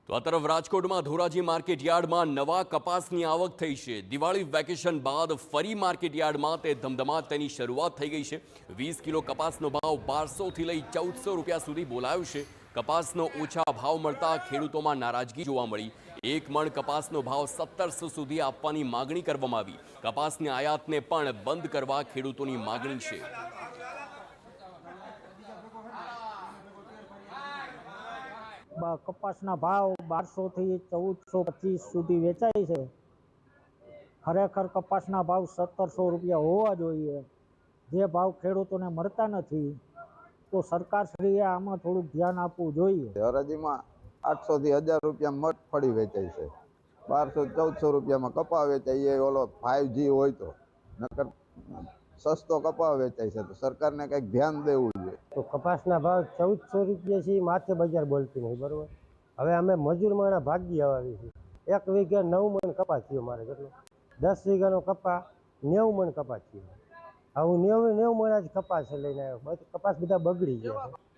તો આ તરફ રાજકોટમાં ધોરાજી માર્કેટયાર્ડમાં નવા કપાસની આવક થઈ છે। દિવાળી વેકેશન બાદ ફરી માર્કેટયાર્ડમાં તે ધમધમાટ તેની શરૂઆત થઈ ગઈ છે। 20 કિલો કપાસનો ભાવ 1200 થી લઈ 1400 રૂપિયા સુધી બોલાયો છે। કપાસનો ઓછા ભાવ મળતા ખેડૂતોમાં નારાજગી જોવા મળી। એક મણ કપાસનો ભાવ 1700 સુધી આપવાની માગણી કરવામાં આવી। કપાસની આયાતને પણ બંધ કરવા ખેડૂતોની માગણી છે। કપાસના ભાવ 1200 થી 1425 સુધી વેચાય છે। ખરેખર કપાસના ભાવ 1700 રૂપિયા હોવા જોઈએ, જે ભાવ ખેડૂતોને મળતા નથી। તો સરકારશ્રીએ આમાં થોડુંક ધ્યાન આપવું જોઈએ। હરાજીમાં 800 થી 1000 રૂપિયા મગફળી વેચાય છે, 1200-1400 રૂપિયામાં કપા વેચાય એ ઓલો 5G હોય તો, નકર સસ્તો કપા વેચાય છે। તો સરકારને કંઈક ધ્યાન દેવું જોઈએ। તો કપાસના ભાવ 1400 રૂપિયા છે, માથે બજાર બોલતી નહીં, બરોબર। હવે અમે મજૂર માણા ભાગી આવી છે। 1 વીઘે 9 મણ કપાસ થયો મારે, કેટલો 10 વીઘાનો કપા 90 મણ કપાસ થયો। હું 90 મણ જ કપાસ લઈને આવ્યો, કપાસ બધા બગડી ગયા છે।